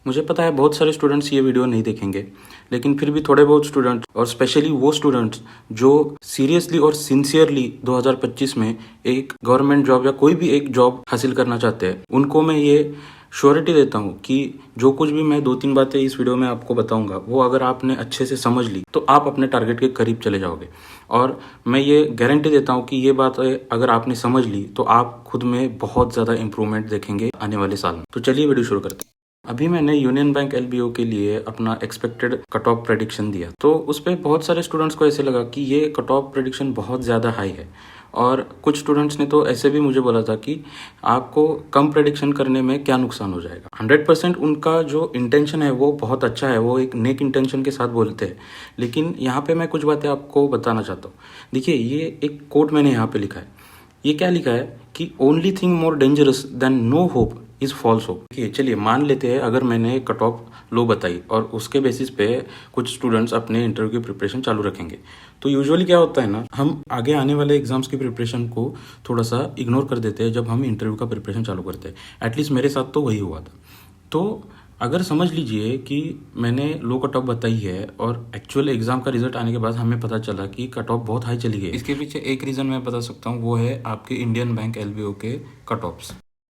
मुझे पता है बहुत सारे स्टूडेंट्स ये वीडियो नहीं देखेंगे, लेकिन फिर भी थोड़े बहुत स्टूडेंट्स और स्पेशली वो स्टूडेंट्स जो सीरियसली और सिंसियरली 2025 में एक गवर्नमेंट जॉब या कोई भी एक जॉब हासिल करना चाहते हैं, उनको मैं ये श्योरिटी देता हूँ कि जो कुछ भी मैं 2-3 बातें इस वीडियो में आपको बताऊंगा वो अगर आपने अच्छे से समझ ली तो आप अपने टारगेट के करीब चले जाओगे। और मैं ये गारंटी देता हूँ कि ये बात अगर आपने समझ ली तो आप खुद में बहुत ज़्यादा इंप्रूवमेंट देखेंगे आने वाले साल में। तो चलिए वीडियो शुरू करते हैं। अभी मैंने यूनियन बैंक एलबीओ के लिए अपना एक्सपेक्टेड कट ऑफ प्रेडिक्शन दिया, तो उस पर बहुत सारे स्टूडेंट्स को ऐसे लगा कि ये कट ऑफ प्रेडिक्शन बहुत ज़्यादा हाई है, और कुछ स्टूडेंट्स ने तो ऐसे भी मुझे बोला था कि आपको कम प्रेडिक्शन करने में क्या नुकसान हो जाएगा। 100% उनका जो इंटेंशन है वो बहुत अच्छा है, वो एक नेक इंटेंशन के साथ बोलते हैं, लेकिन यहाँ पे मैं कुछ बातें आपको बताना चाहता हूँ। देखिए, ये एक कोट मैंने यहाँ पे लिखा है। ये क्या लिखा है कि only thing more dangerous than no hope is false hope. चलिए मान लेते हैं अगर मैंने कट ऑफ लो बताई और उसके बेसिस पे कुछ स्टूडेंट्स अपने इंटरव्यू की प्रिपरेशन चालू रखेंगे, तो यूजुअली क्या होता है ना, हम आगे आने वाले एग्जाम्स की प्रिपरेशन को थोड़ा सा इग्नोर कर देते हैं जब हम इंटरव्यू का प्रिपरेशन चालू करते हैं। एटलीस्ट मेरे साथ तो वही हुआ था। तो अगर समझ लीजिए कि मैंने लो कट ऑफ बताई है और एक्चुअल एग्जाम का रिजल्ट आने के बाद हमें पता चला कि कट ऑफ बहुत हाई चली गई। इसके पीछे एक रीज़न मैं बता सकता हूँ, वो है आपके इंडियन बैंक एलबीओ के कट ऑफ्स।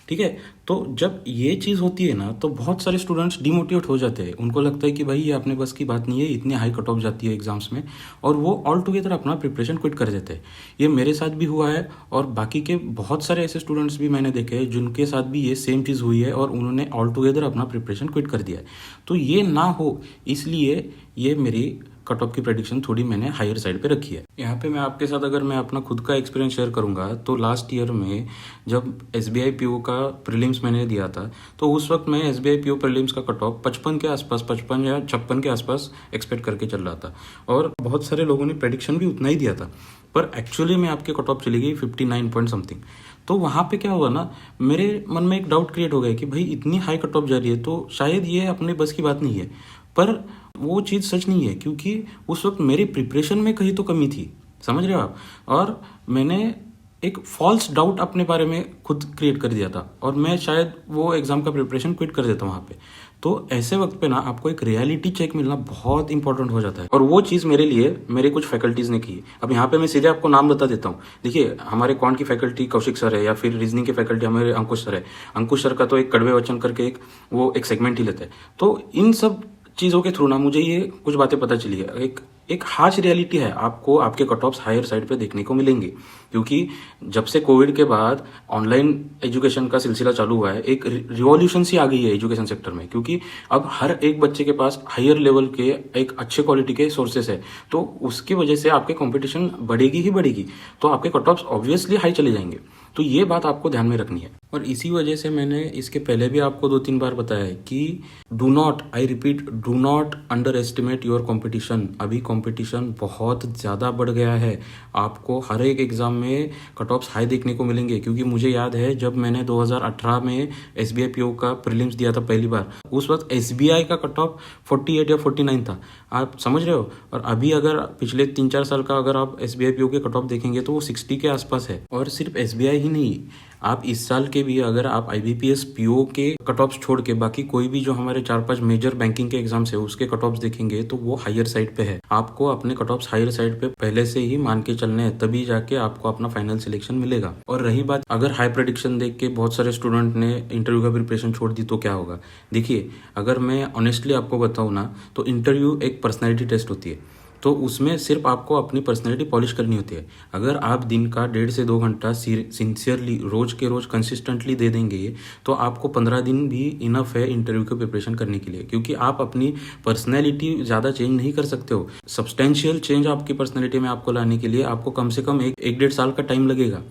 ठीक है, तो जब ये चीज़ होती है ना तो बहुत सारे स्टूडेंट्स डिमोटिवेट हो जाते हैं। उनको लगता है कि भाई ये अपने बस की बात नहीं है, इतनी हाई कट ऑफ जाती है एग्जाम्स में, और वो ऑल टुगेदर अपना प्रिपरेशन क्विट कर देते हैं। ये मेरे साथ भी हुआ है और बाकी के बहुत सारे ऐसे स्टूडेंट्स भी मैंने देखे हैं जिनके साथ भी ये सेम चीज़ हुई है और उन्होंने ऑल टुगेदर अपना प्रिपरेशन क्विट कर दिया है। तो ये ना हो इसलिए ये मेरी कट ऑफ की प्रेडिक्शन थोड़ी मैंने हायर साइड पे रखी है। यहाँ पे मैं आपके साथ अगर मैं अपना खुद का एक्सपीरियंस शेयर करूंगा तो लास्ट ईयर में जब एसबीआई पीओ का प्रीलिम्स मैंने दिया था, तो उस वक्त मैं एसबीआई पीओ प्रीलिम्स का कट ऑफ 55 के आसपास, 55 या 56 के आसपास एक्सपेक्ट करके चल रहा था, और बहुत सारे लोगों ने प्रेडिक्शन भी उतना ही दिया था, पर एक्चुअली में आपके कट ऑफ चली गई 59 पॉइंट समथिंग। तो वहाँ पे क्या हुआ ना, मेरे मन में एक डाउट क्रिएट हो गया कि भाई इतनी हाई कट ऑफ जा रही है तो शायद ये अपने बस की बात नहीं है। पर वो चीज़ सच नहीं है, क्योंकि उस वक्त मेरी प्रिपरेशन में कहीं तो कमी थी, समझ रहे हो आप। और मैंने एक फॉल्स डाउट अपने बारे में खुद क्रिएट कर दिया था और मैं शायद वो एग्जाम का प्रिपरेशन क्विट कर देता वहाँ पे। तो ऐसे वक्त पे ना आपको एक रियलिटी चेक मिलना बहुत इंपॉर्टेंट हो जाता है, और वो चीज़ मेरे लिए मेरे कुछ फैकल्टीज़ ने की। अब यहाँ पे मैं सीधे आपको नाम बता देता हूँ। देखिए, हमारे क्वांट की फैकल्टी कौशिक सर है, या फिर रीजनिंग की फैकल्टी हमारे अंकुश सर है। अंकुश सर का तो एक कड़वे वचन करके एक सेगमेंट ही लेते हैं। तो इन सब चीज़ों के थ्रू ना मुझे ये कुछ बातें पता चली है। एक हार्श रियलिटी है, आपको आपके कट ऑफ्स हायर साइड पे देखने को मिलेंगे, क्योंकि जब से कोविड के बाद ऑनलाइन एजुकेशन का सिलसिला चालू हुआ है, एक रिवॉल्यूशन सी आ गई है एजुकेशन सेक्टर में, क्योंकि अब हर एक बच्चे के पास हायर लेवल के एक अच्छे क्वालिटी के सोर्सेस है, तो उसकी वजह से आपके कंपटीशन बढ़ेगी ही बढ़ेगी, तो आपके कट ऑफ्स ऑब्वियसली हाई चले जाएंगे। तो ये बात आपको ध्यान में रखनी है। और इसी वजह से मैंने इसके पहले भी आपको 2-3 बार बताया है कि do not, I repeat, do not under estimate your competition. अभी कॉम्पिटिशन बहुत ज़्यादा बढ़ गया है, आपको हर एक एग्ज़ाम में कट ऑफ्स हाई देखने को मिलेंगे। क्योंकि मुझे याद है जब मैंने 2018 में एसबीआई पीओ का प्रीलिम्स दिया था पहली बार, उस वक्त एसबीआई का कट ऑफ 48 या 49 था, आप समझ रहे हो। और अभी अगर पिछले 3-4 साल का अगर आप एसबीआई पीओ के कट ऑफ देखेंगे तो वो 60 के आसपास है। और सिर्फ एसबीआई ही नहीं, आप इस साल के भी अगर आप आईबीपीएस पीओ के कट ऑफ्स छोड़ के बाकी कोई भी जो हमारे 4-5 मेजर बैंकिंग के एग्जाम्स है उसके कट ऑफ्स देखेंगे तो वो हायर साइड पे है। आपको अपने कट ऑफ्स हायर साइड पे पहले से ही मान के चलने हैं, तभी जाके आपको अपना फाइनल सिलेक्शन मिलेगा। और रही बात, अगर हाई प्रेडिक्शन देख के बहुत सारे स्टूडेंट ने इंटरव्यू का प्रिपरेशन छोड़ दी तो क्या होगा। देखिए, अगर मैं ऑनेस्टली आपको बताऊँ ना, तो इंटरव्यू एक पर्सनैलिटी टेस्ट होती है, तो उसमें सिर्फ आपको अपनी पर्सनैलिटी पॉलिश करनी होती है। अगर आप दिन का 1.5 से 2 घंटा सिंसियरली रोज के रोज कंसिस्टेंटली दे देंगे तो आपको 15 दिन भी इनफ है इंटरव्यू की प्रिपरेशन करने के लिए, क्योंकि आप अपनी पर्सनैलिटी ज़्यादा चेंज नहीं कर सकते हो। सब्सटेंशियल चेंज आपकी पर्सनैलिटी में आपको लाने के लिए आपको कम से कम 1-1.5 साल का टाइम लगेगा।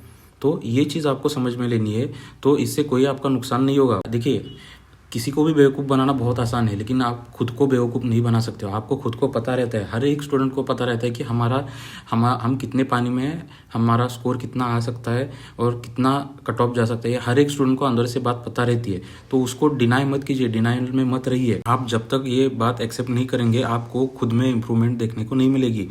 तो ये चीज़ आपको समझ में लेनी है, तो इससे कोई आपका नुकसान नहीं होगा। देखिए, किसी को भी बेवकूफ़ बनाना बहुत आसान है, लेकिन आप खुद को बेवकूफ़ नहीं बना सकते हो। आपको खुद को पता रहता है, हर एक स्टूडेंट को पता रहता है कि हम कितने पानी में हैं, हमारा स्कोर कितना आ सकता है और कितना कट ऑफ जा सकता है। हर एक स्टूडेंट को अंदर से बात पता रहती है, तो उसको डिनाई मत कीजिए, डिनाइल में मत रहिए। आप जब तक ये बात एक्सेप्ट नहीं करेंगे आपको खुद में इम्प्रूवमेंट देखने को नहीं मिलेगी।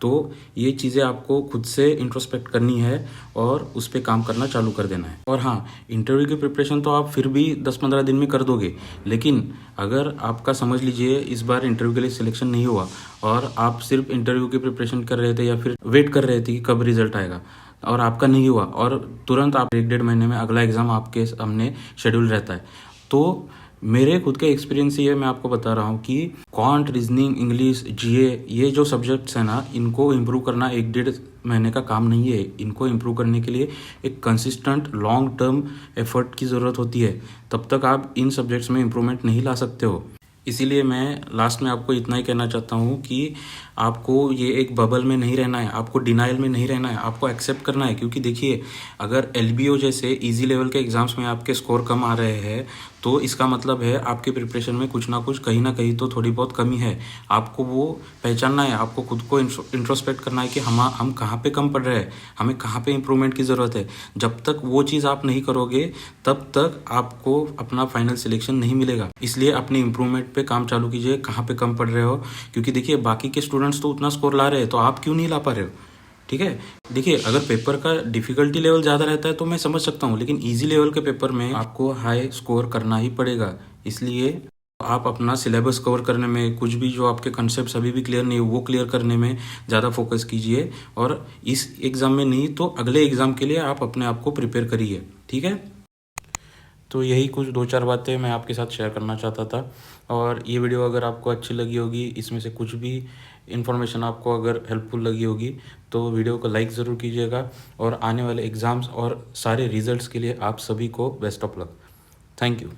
तो ये चीज़ें आपको खुद से इंट्रोस्पेक्ट करनी है और उस पर काम करना चालू कर देना है। और हाँ, इंटरव्यू की प्रिपरेशन तो आप फिर भी 10-15 दिन में कर दोगे, लेकिन अगर आपका समझ लीजिए इस बार इंटरव्यू के लिए सिलेक्शन नहीं हुआ और आप सिर्फ इंटरव्यू की प्रिपरेशन कर रहे थे या फिर वेट कर रहे थे कि कब रिजल्ट आएगा और आपका नहीं हुआ और तुरंत आप 1-1.5 महीने में अगला एग्ज़ाम आपके सामने शेड्यूल रहता है, तो मेरे खुद के एक्सपीरियंस से ये मैं आपको बता रहा हूँ कि क्वांट, रीजनिंग, इंग्लिश, जीए, ये जो सब्जेक्ट्स हैं ना, इनको इम्प्रूव करना 1-1.5 महीने का काम नहीं है। इनको इम्प्रूव करने के लिए एक कंसिस्टेंट लॉन्ग टर्म एफर्ट की ज़रूरत होती है, तब तक आप इन सब्जेक्ट्स में इम्प्रूवमेंट नहीं ला सकते हो। इसीलिए मैं लास्ट में आपको इतना ही कहना चाहता हूँ कि आपको ये एक बबल में नहीं रहना है, आपको डिनाइल में नहीं रहना है, आपको एक्सेप्ट करना है। क्योंकि देखिए, अगर एलबीओ जैसे इजी लेवल के एग्ज़ाम्स में आपके स्कोर कम आ रहे हैं तो इसका मतलब है आपके प्रिपरेशन में कुछ ना कुछ, कहीं ना कहीं तो थोड़ी बहुत कमी है। आपको वो पहचानना है, आपको खुद को इंट्रोस्पेक्ट करना है कि हम कहाँ पे कम पड़ रहे हैं, हमें कहाँ पे इम्प्रूवमेंट की ज़रूरत है। जब तक वो चीज़ आप नहीं करोगे तब तक आपको अपना फाइनल सिलेक्शन नहीं मिलेगा। इसलिए अपने इम्प्रूवमेंट पे काम चालू कीजिए, कहाँ पे कम पड़ रहे हो। क्योंकि देखिए, बाकी के स्टूडेंट्स तो उतना स्कोर ला रहे हैं, तो आप क्यों नहीं ला पा रहे हो? ठीक है, देखिए, अगर पेपर का डिफिकल्टी लेवल ज़्यादा रहता है तो मैं समझ सकता हूँ, लेकिन इजी लेवल के पेपर में आपको हाई स्कोर करना ही पड़ेगा। इसलिए आप अपना सिलेबस कवर करने में, कुछ भी जो आपके कंसेप्ट अभी भी क्लियर नहीं है वो क्लियर करने में ज़्यादा फोकस कीजिए, और इस एग्ज़ाम में नहीं तो अगले एग्ज़ाम के लिए आप अपने आप को प्रिपेयर करिए। ठीक है, तो यही कुछ 2-4 बातें मैं आपके साथ शेयर करना चाहता था। और ये वीडियो अगर आपको अच्छी लगी होगी, इसमें से कुछ भी इन्फॉर्मेशन आपको अगर हेल्पफुल लगी होगी, तो वीडियो को लाइक ज़रूर कीजिएगा। और आने वाले एग्ज़ाम्स और सारे रिजल्ट्स के लिए आप सभी को best of luck. Thank you.